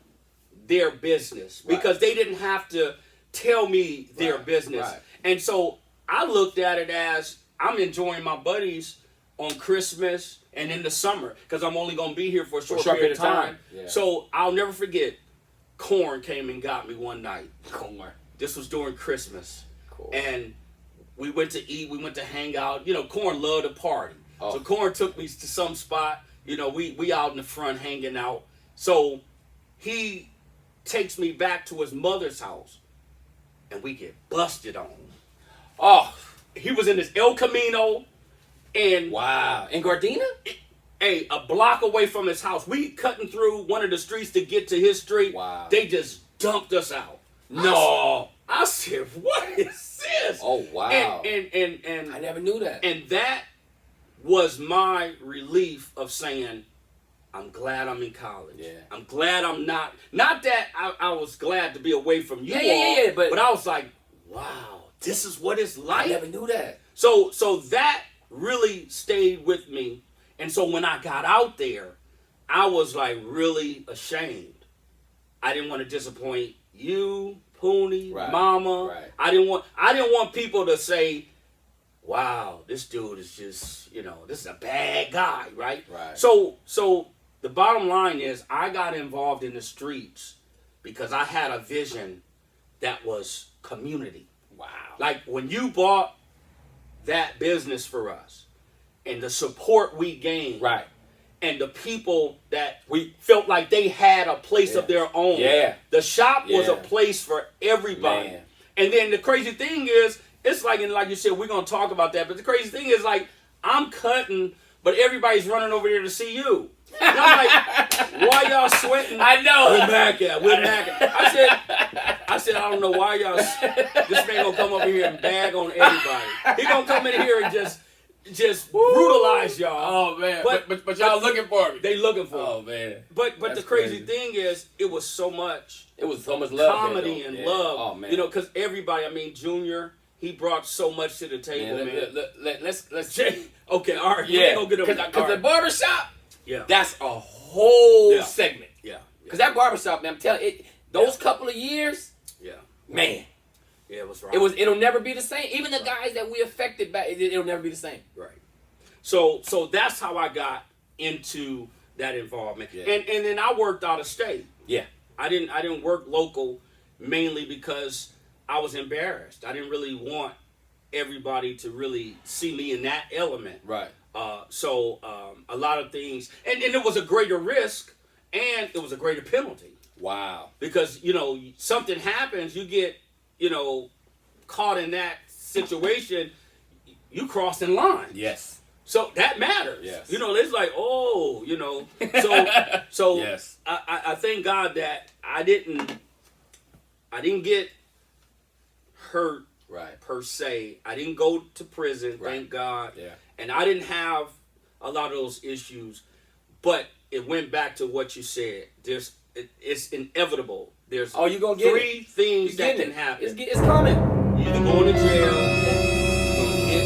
S1: their business because they didn't have to tell me their
S2: Right.
S1: business.
S2: Right.
S1: And so I looked at it as I'm enjoying my buddies on Christmas and in the summer because I'm only going to be here for a short period of time.
S2: Yeah.
S1: So I'll never forget, Corn came and got me one night.
S2: Corn.
S1: This was during Christmas.
S2: Cool.
S1: And we went to eat. We went to hang out. Corn loved to party.
S2: Oh.
S1: So Corn took me to some spot. We out in the front hanging out. So he takes me back to his mother's house. And we get busted on.
S2: Oh,
S1: He was in his El Camino. And
S2: wow. In Gardena?
S1: a block away from his house. We cutting through one of the streets to get to his street.
S2: Wow.
S1: They just dumped us out.
S2: No.
S1: I said, what is this?
S2: Oh, wow.
S1: And
S2: I never knew that.
S1: And that was my relief of saying, I'm glad I'm in college.
S2: Yeah.
S1: I'm glad I'm not that I was glad to be away from you all.
S2: Yeah, but
S1: I was like, wow, this is what it's like.
S2: I never knew that.
S1: So that really stayed with me. And so when I got out there, I was like really ashamed. I didn't want to disappoint you, Poonie,
S2: Right,
S1: Mama.
S2: right.
S1: I didn't want people to say, wow, this dude is just, this is a bad guy, right?
S2: Right.
S1: So the bottom line is I got involved in the streets because I had a vision that was community.
S2: Wow.
S1: Like when you bought that business for us and the support we gained.
S2: Right.
S1: And the people that we felt like they had a place of their own.
S2: Yeah.
S1: The shop was a
S2: Yeah.
S1: place for everybody.
S2: Man.
S1: And then the crazy thing is, it's like, and like you said, we're going to talk about that, but the crazy thing is like, I'm cutting, but everybody's running over there to see you. And I'm like, why y'all sweating?
S2: I know.
S1: We're back at. I said, I don't know why y'all, this man going to come over here and bag on everybody. He going to come in here and just brutalize y'all.
S2: Oh man,
S1: But
S2: y'all looking for me.
S1: They looking for
S2: Oh
S1: me.
S2: man.
S1: But
S2: That's
S1: the crazy
S2: crazy.
S1: thing is, it was so much
S2: It was so much love.
S1: comedy
S2: there,
S1: and
S2: though.
S1: love.
S2: Oh man.
S1: Because everybody, Junior, he brought so much to the table, man.
S2: Let's
S1: Jay, okay, all right.
S2: yeah.
S1: We're gonna get
S2: Because
S1: all
S2: the
S1: right.
S2: barbershop,
S1: Yeah.
S2: that's a whole
S1: Yeah.
S2: segment.
S1: Yeah.
S2: Because that barbershop, man, I'm telling you, those couple of years,
S1: Yeah.
S2: man,
S1: Yeah, it was right.
S2: it'll never be the same. Even the guys that we affected back, it'll never be the same.
S1: Right. So that's how I got into that involvement.
S2: Yeah.
S1: And then I worked out of state.
S2: Yeah.
S1: I didn't work local mainly because I was embarrassed. I didn't really want everybody to really see me in that element.
S2: Right.
S1: So a lot of things, and it was a greater risk, and it was a greater penalty
S2: Wow.
S1: because something happens, you get caught in that situation, you cross in line.
S2: Yes.
S1: So that matters.
S2: Yes.
S1: It's like, so
S2: Yes.
S1: I thank God that I didn't get hurt
S2: Right.
S1: per se. I didn't go to prison,
S2: Right.
S1: thank God.
S2: Yeah.
S1: And I didn't have a lot of those issues. But it went back to what you said. It's inevitable. There's
S2: Oh, you gonna get
S1: three things that
S2: getting
S1: can happen.
S2: It's coming.
S1: You're either going to jail, you're gonna get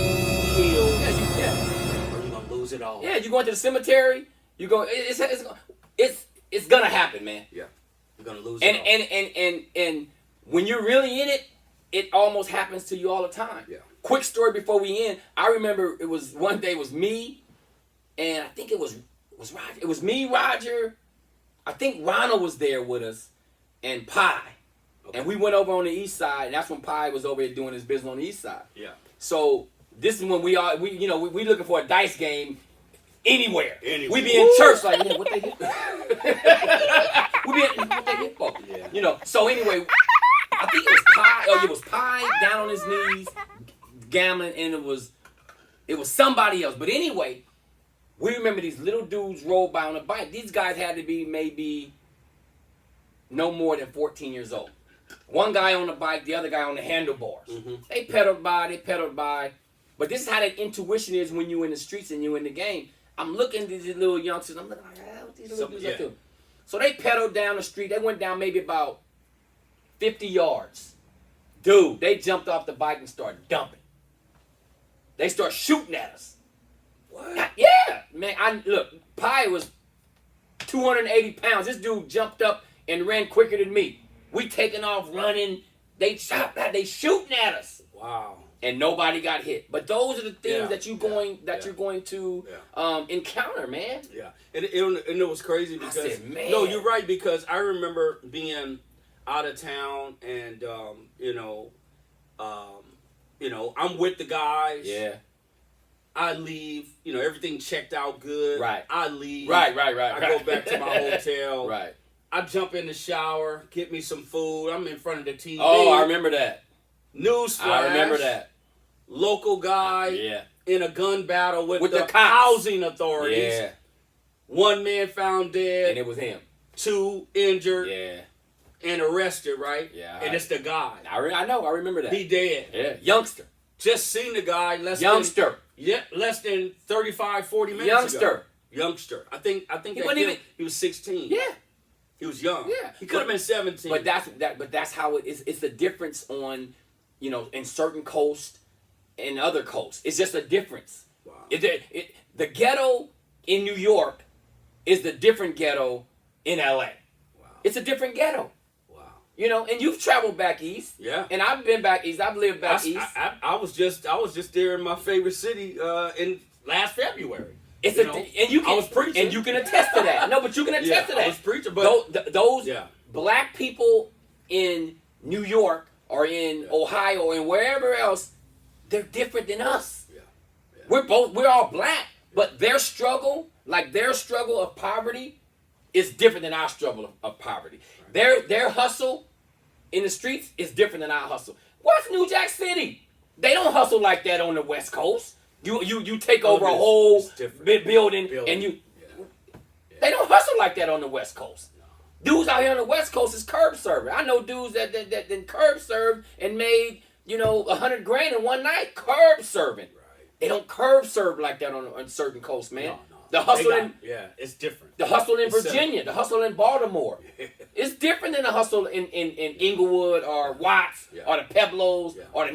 S1: killed,
S2: Yeah.
S1: or you're gonna lose it all.
S2: Yeah. You going to the cemetery You go. It's gonna happen, man.
S1: Yeah. You're gonna lose.
S2: And when you're really in it, it almost happens to you all the time.
S1: Yeah.
S2: Quick story before we end. I remember it was one day. It was me, and I think it was Roger. It was me, Roger. I think Ronald was there with us, and Pi. Okay. And we went over on the east side, and that's when Pi was over here doing his business on the east side.
S1: Yeah.
S2: So this is when we looking for a dice game anywhere.
S1: Anywhere.
S2: We be in church like, man, what they hit? We be what they hit for?
S1: Yeah.
S2: You know. So anyway, I think it was Pi. Oh, it was Pi down on his knees, gambling, and it was somebody else. But anyway, we remember these little dudes rolled by on a bike. These guys had to be maybe no more than 14 years old. One guy on the bike, the other guy on the handlebars.
S1: Mm-hmm.
S2: They pedaled by. But this is how that intuition is when you're in the streets and you're in the game. I'm looking at these little youngsters. I'm looking like, what these little dudes up to? So they pedaled down the street. They went down maybe about 50 yards. Dude, they jumped off the bike and started dumping. They start shooting at us.
S1: What?
S2: Yeah, man. Look, Pi was 280 pounds. This dude jumped up and ran quicker than me. We taking off running. They shooting at us.
S1: Wow.
S2: And nobody got hit. But those are the things that you're going to encounter, man.
S1: Yeah, and it was crazy because
S2: I said, man.
S1: No, you're right, because I remember being out of town and I'm with the guys.
S2: Yeah.
S1: I leave, everything checked out good.
S2: Right.
S1: I leave.
S2: Right.
S1: I go back to my hotel.
S2: Right.
S1: I jump in the shower, get me some food. I'm in front of the TV.
S2: Oh, I remember that.
S1: Newsflash.
S2: I remember that.
S1: Local guy in a gun battle with the
S2: cops.
S1: housing authorities.
S2: Yeah.
S1: One man found dead.
S2: And it was him.
S1: 2 injured.
S2: Yeah.
S1: And arrested, right?
S2: Yeah.
S1: And it's the guy.
S2: I know. I remember that.
S1: He dead.
S2: Yeah. Youngster.
S1: Just seen the guy less than 35, 40 minutes ago. Youngster. I think he was 16.
S2: Yeah.
S1: He was young.
S2: Yeah.
S1: He could have been 17.
S2: But that's how it is. It's the difference on, in certain coasts and other coasts. It's just a difference.
S1: Wow.
S2: The ghetto in New York is the different ghetto in LA.
S1: Wow.
S2: It's a different ghetto.
S1: Wow.
S2: And you've traveled back east.
S1: Yeah.
S2: And I've been back east. I've lived back east.
S1: I was just there in my favorite city in last February.
S2: I was preaching. And you can attest to that. No, but you can attest to that.
S1: I was preaching, but
S2: those black people in New York or in Ohio or in wherever else, they're different than us.
S1: Yeah.
S2: We're all black, but their struggle of poverty is different than our struggle of poverty. Right. Their hustle in the streets is different than our hustle. What's New Jack City? They don't hustle like that on the West Coast. You take over a whole building and you. Yeah. They don't hustle like that on the West Coast. No. Dudes out here on the West Coast is curb serving. I know dudes that curb served and made $100,000 in one night curb serving. Right. They don't curb serve like that on certain coasts, man. No. The hustle
S1: it's different.
S2: The hustle in Virginia, the hustle in Baltimore, it's different than the hustle in Inglewood or Watts or the Pueblos or the